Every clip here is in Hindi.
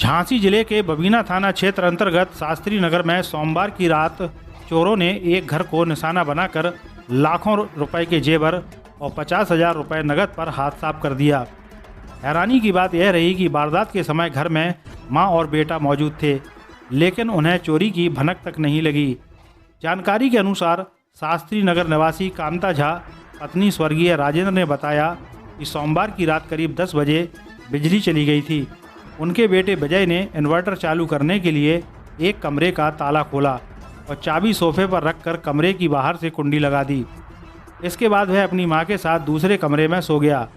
झांसी जिले के बबीना थाना क्षेत्र अंतर्गत शास्त्री नगर में सोमवार की रात चोरों ने एक घर को निशाना बनाकर लाखों रुपए के जेवर और 50,000 रुपये नकद पर हाथ साफ कर दिया। हैरानी की बात यह रही कि वारदात के समय घर में मां और बेटा मौजूद थे, लेकिन उन्हें चोरी की भनक तक नहीं लगी। जानकारी के अनुसार शास्त्री नगर निवासी कांता झा पत्नी स्वर्गीय राजेंद्र ने बताया कि सोमवार की रात करीब 10 बजे बिजली चली गई थी। उनके बेटे विजय ने इन्वर्टर चालू करने के लिए एक कमरे का ताला खोला और चाबी सोफे पर रखकर कमरे की बाहर से कुंडी लगा दी। इसके बाद वह अपनी मां के साथ दूसरे कमरे में सो गया।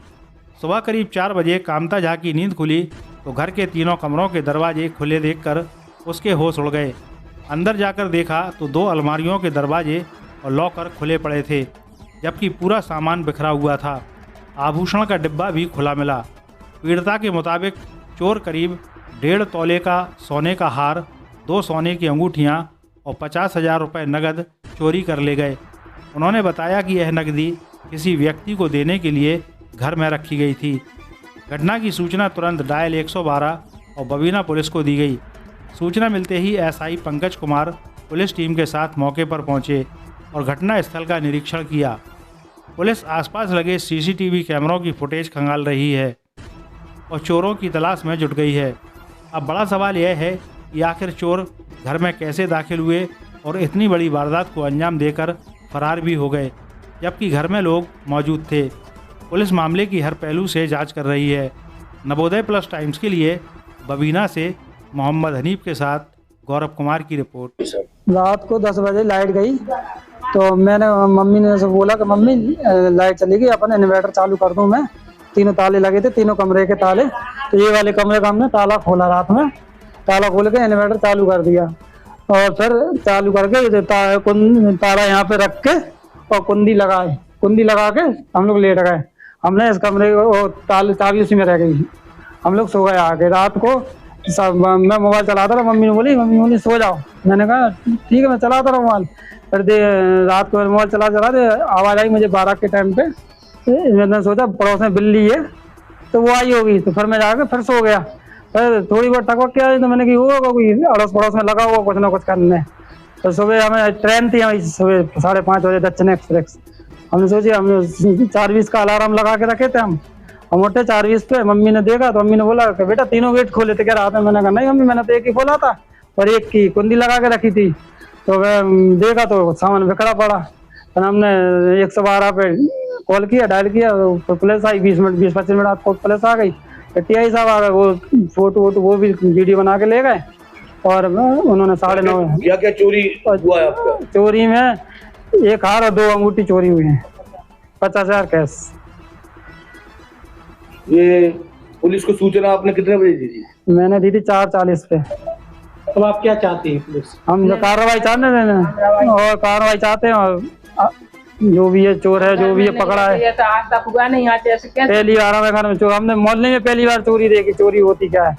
सुबह करीब 4 बजे कांता झा की नींद खुली तो घर के तीनों कमरों के दरवाजे खुले देखकर उसके होश उड़ गए। अंदर जाकर देखा तो 2 अलमारियों के दरवाजे और लॉकर खुले पड़े थे, जबकि पूरा सामान बिखरा हुआ था। आभूषण का डिब्बा भी खुला मिला। पीड़िता के मुताबिक चोर करीब 1.5 तोले का सोने का हार, 2 सोने की अंगूठियां और 50,000 रुपये नकद चोरी कर ले गए। उन्होंने बताया कि यह नकदी किसी व्यक्ति को देने के लिए घर में रखी गई थी। घटना की सूचना तुरंत डायल 112 और बबीना पुलिस को दी गई। सूचना मिलते ही SI Pankaj Kumar police team के साथ मौके पर पहुंचे और घटना स्थल का निरीक्षण किया। पुलिस आसपास लगे सीसीटीवी कैमरों की फुटेज खंगाल रही है और चोरों की तलाश में जुट गई है। अब बड़ा सवाल यह है कि आखिर चोर घर में कैसे दाखिल हुए और इतनी बड़ी वारदात को अंजाम देकर फरार भी हो गए, जबकि घर में लोग मौजूद थे। पुलिस मामले की हर पहलू से जांच कर रही है। नवोदय प्लस टाइम्स के लिए बबीना से मोहम्मद हनीफ के साथ गौरव कुमार की रिपोर्ट। रात को 10 बजे लाइट गई तो मैंने मम्मी ने से बोला कि मम्मी लाइट चली गई, अपन इन्वर्टर चालू कर दूं मैं। तीनों ताले लगे थे, तीनों कमरे के ताले। तो ये वाले कमरे का हमने ताला खोला, रात में ताला खोल के इन्वर्टर चालू कर दिया और फिर चालू करके ताला यहाँ पे रख के और कुंडी लगा के हम लोग लेट गए। हमने इस कमरे को चाबी उसी में रह गई, हम लोग सो गए आके। रात को सब मैं मोबाइल चलाता रहा, मम्मी बोली सो जाओ। मैंने कहा ठीक है, मैं चलाता रहा मोबाइल। फिर रात को मोबाइल चला आवाज़ आई मुझे 12 के टाइम पे। मैंने सोचा पड़ोस में बिल्ली है तो वो आई होगी, तो फिर मैं जाकर फिर सो गया। फिर थोड़ी बहुत टकवक के आई तो मैंने कि होगा कोई अड़ोस पड़ोस में लगा हुआ कुछ ना कुछ करने। तो सुबह हमें ट्रेन थी, हमें सुबह 5:30 बजे दक्षिण एक्सप्रेस। हमने सोची, हम 4:20 का अलार्म लगा के रखे थे हम उठे 4:20 पे। मम्मी ने देखा तो मम्मी ने बोला कि बेटा तीनों गेट खोले थे क्या रात में? मैंने कहा नहीं मम्मी, मैंने तो एक ही खोला था और एक की कुंडी लगा के रखी थी। तो मैं देखा तो सामान बिखरा पड़ा। फिर हमने 112 पे कॉल किया, डायल किया, तो पुलिस आई। 20-25 मिनट आपको पुलिस आ गई। टीआई साहब आ गए, वो फोटो वो भी वीडियो बना के ले गए और उन्होंने 9:30। क्या चोरी हुआ है आपका? चोरी में एक हार और 2 अंगूठी चोरी हुई है, 50,000 कैश। ये पुलिस को सूचना आपने कितने बजे दी थी? मैंने दी थी 4:40 पे। तो आप क्या चाहती हैं पुलिस? हम जो कार्रवाई चाहते हैं और जो भी है चोर है, जो भी है पकड़ा है। तो आज तक हुआ नहीं, आज ऐसे कैसे? पहली बार हमें घर में चोर, हमने मोहल्ले में पहली बार चोरी देखी। चोरी होती क्या है?